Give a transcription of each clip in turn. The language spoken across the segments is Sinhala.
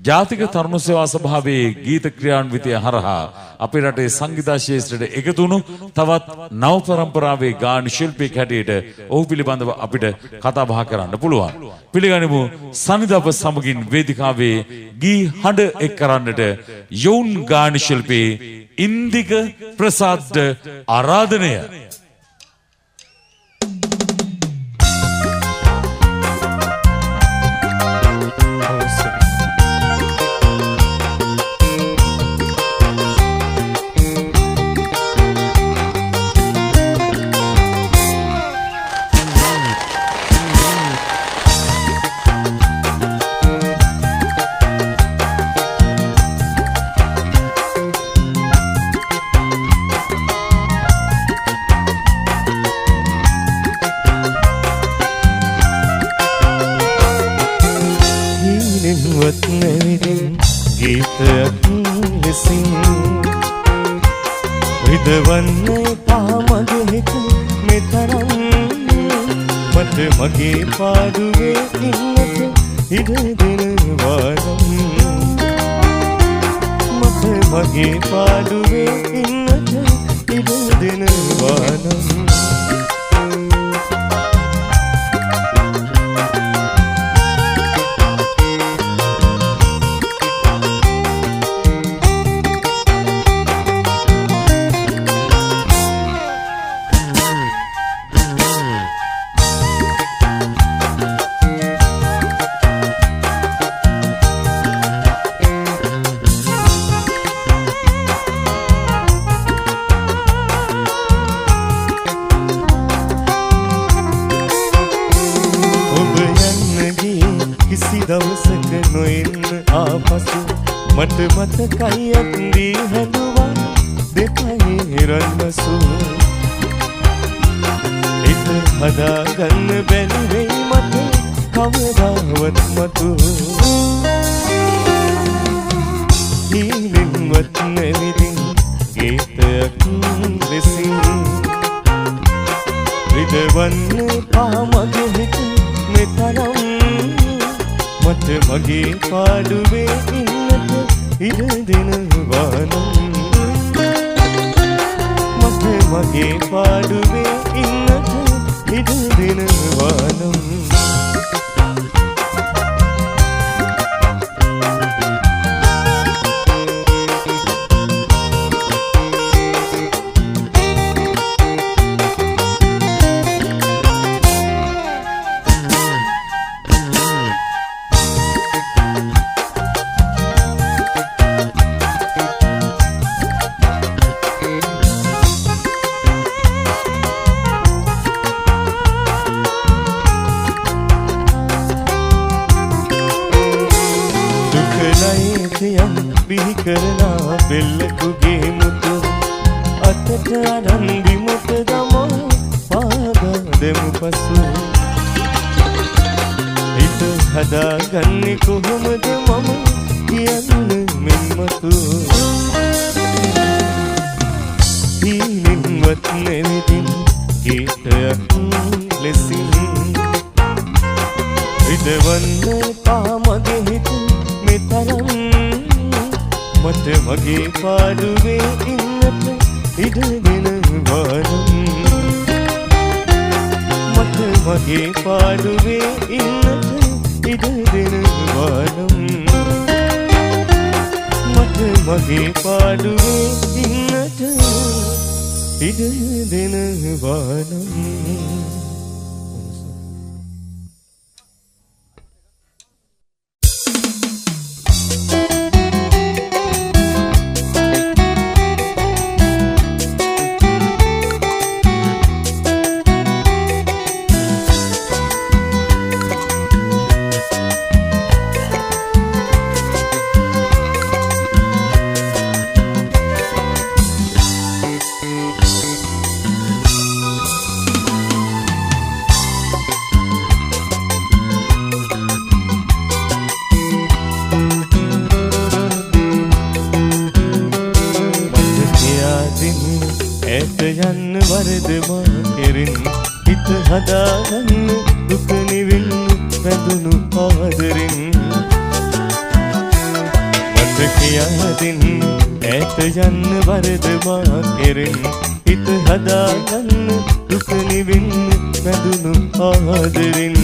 ජාතික තරුණ සේවා සභාවේ ගීත ක්‍රියාන්විතය හරහා අපේ රටේ සංගීත ශාස්ත්‍රයට එකතු වුණු තවත් නව පරම්පරාවේ ගාන ශිල්පියෙක් හැටියට ඔහු පිළිබඳව අපිට කතා බහ කරන්න පුළුවන්. පිළිගනිමු සනිදප සමගින් වේදිකාවේ ගී හඬ එක් කරන්නට යොවුන් ගාන ශිල්පී ඉන්දික ප්‍රසාද් ආරාධනය. විදවන්නේ පාමගේ හිත මෙතරම් මට මගේ පාඩුවේ ඉන්නට ඉඩ දෙනවානම් මට මගේ පාඩුවේ ඉන්නට ඉඩ දෙනවානම් දවසක නොඉන්න ආපසු මට මතකයි අත්දී හැදුවා දෙපයේ රන්මසු හිත හදාගන්න බැරි වෙයි මට කවදාවත් මතු හීනෙන්වත් නැවිදින් ගීතයක් ලෙසින් රිදවන්නේ පාමගේ හිත මෙතරම් මට මගේ පාඩුවේ ඉන්නට ඉඩ දෙනවානම් මට මගේ පාඩුවේ ඉන්නට ඉඩ දෙනවානම් කරනා බෙල්ලකුගේ මුතු අතට අරන් විමුත දමා පාදා දෙමු පසු හිත හදාගන්නේ කොහොමද මම කියන්න මෙන්මතු හීනෙන්වත් නැවිදින් ගීතයක් ලෙසින් රිදවන්නේ පාමගේ හිත මෙතරම් මට මගේ පාඩුවේ ඉන්නට ඉඩ දෙනවානම් මට මගේ පාඩුවේ ඉන්නට ඉඩ දෙනවානම් මට මගේ පාඩුවේ ඉන්නට ඉඩ දෙනවානම් හිත හදාගන්න දුක නිවෙන්න වැදුණු ආදරෙන් මට කියා දෙන්න ඈත යන්න වරද මා කෙරෙන් හිත හදාගන්න දුක නිවෙන්න වැදුණු ආදරෙන්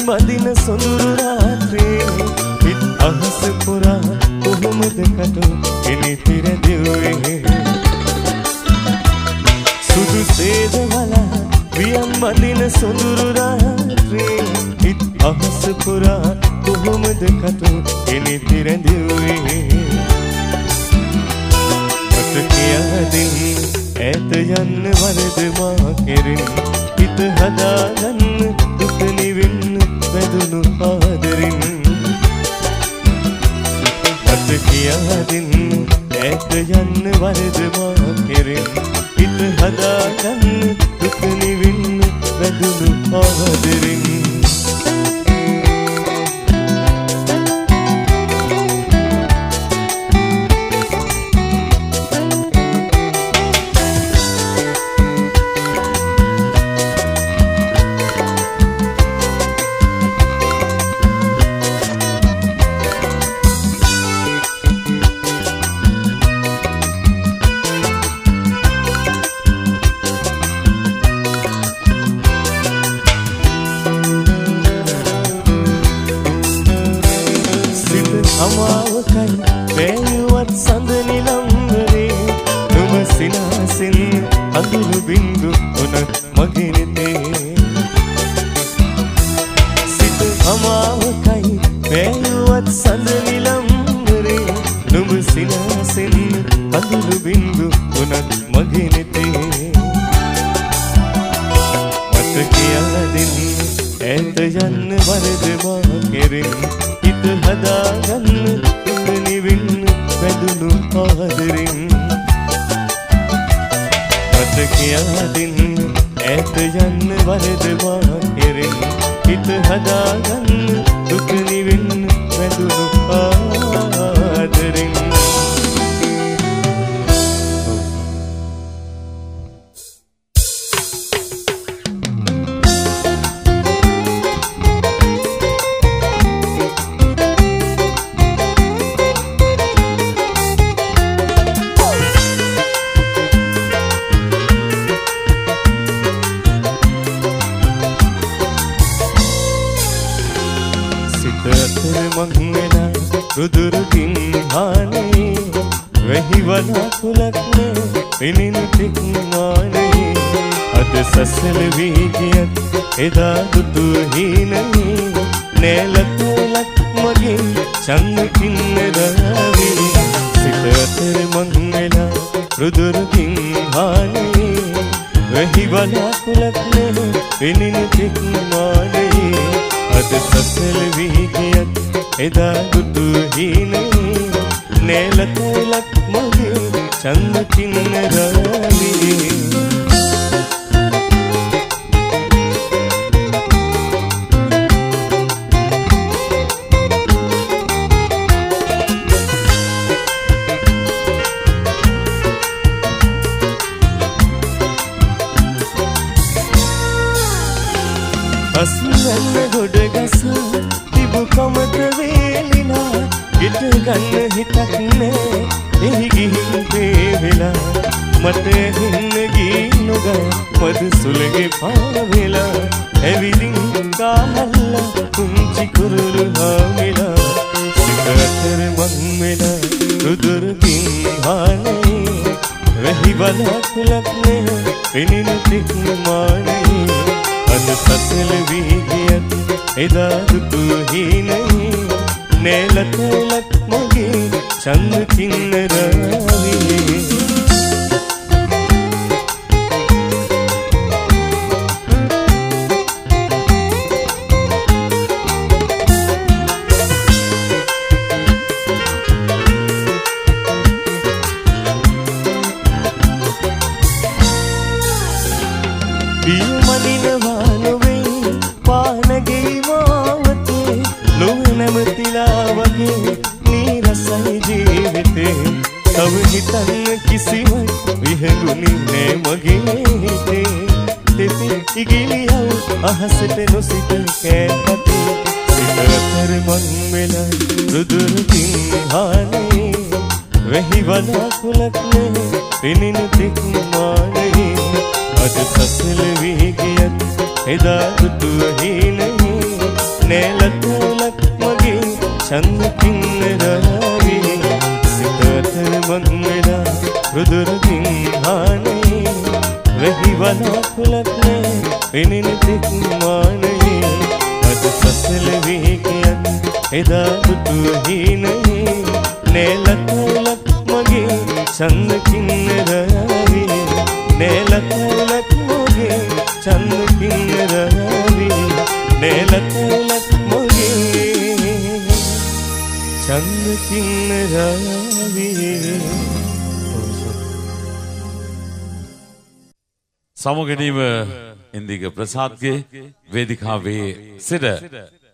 බඳින සොඳුරු රාත්‍රියේ පිට අහස පුරා කොහොමද කටු එනිතිර දෙව්වේ සුදු සේද වලා වියන් බඳින සොඳුරු රාත්‍රියේ පිට අහස පුරා කොහොමද කටු එනිතිර දෙව්වේ මට කියා දෙන්න ඈත යන්න වරද මා කෙරෙන් හිත හදාගන්න දුක නිවෙන්න වැදුණු ආදරෙන් මට කියා දෙන්න ඈත යන්න වරද මා කෙරෙන් හිත හදාගන්න දුක නිවෙන්න වැදුණු ආදරෙන් අමාවකයි වැයුවත් සඳ නිලම්බරේ නුඹ සිනාසෙන් අඳුරු බින්දු උනත් මගේ නෙතේ සිත අමාවකයි වැයුවත් සඳ නිලම්බරේ නුඹ සිනාසෙන් අඳුරු බින්දු උනත් මගේ නෙතේ මට කියා දෙන්න ඈත යන්න වරද මා කෙරෙන් හිත හදාගන්න දුක නිවෙන්න වැදුණු ආදරෙන් මට කියා දෙන්න ඈත යන්න වරද මා කෙරෙන් හිත හදාගන්න දුක නිවෙන්න වැදුණු ආදරෙන් රුදුරුකින් හානේ වෙහි වලාකුලක්නේ පිනිනු තික්මානේ අද සසල වී ගියත් එදා දුටු හීනේ නෑලතුලක් මගේ චන්නකින් දාවි සිත අතර මං වෙලා රුදුරුකින් හානේ වෙහි වලාකුලක්නේ පිනිනු තික්මානේ අද සසල වී ගියත් එදා දුටු හීනේ නෑලතුලක් මගේ චන්නකින් දාවි අස්වැන්න ගොඩ ගසා තිබු කමට වේලිලා ගෙට ගන්න හිතක් නෑ එහි ගිහින් පේවෙලා මට හින්න ගී නොග මද සුළගේ පාවෙලා ඇවිදින් කාහල්ලා කුංචි කුරුළු හාවෙලා සිත අතර මං වෙලා රුදුරුකින් හානේ වෙහි වලාකුලක් නෑ පෙනිනු තික්මානේ අද සසල වී ගියත් එදා දුටු හීනේ නෑලතුලක් මගේ චන්නකින් දාවි අහසට නොසිට කෑපති සිතතර මං වෙලා රුදුරු තින්හානේ වෙහි වලාකුලක් නේ පිනින තික් මානේ අද සසල වී ගියත් එදා දුටුව හීනේ නෑලතලක් මගේ චන්ද කින්නරාවේ සිතතර මං වෙලා රුදුරු තින්හානේ වෙහි වලාකුලක් නේ පිනින තික් මානේ අද සසල වී ගියත් එදා දුටුව හීනේ නෑලතලක් මගේ චන්ද කින්නරාවේ නෑලතලක් මගේ චන්ද කින්නරාවේ නෑලතලක් මගේ චන්ද කින්නරාවේ සමුගැනීම ඉන්දික ප්‍රසාද්ගේ වේදිකාවේ සිට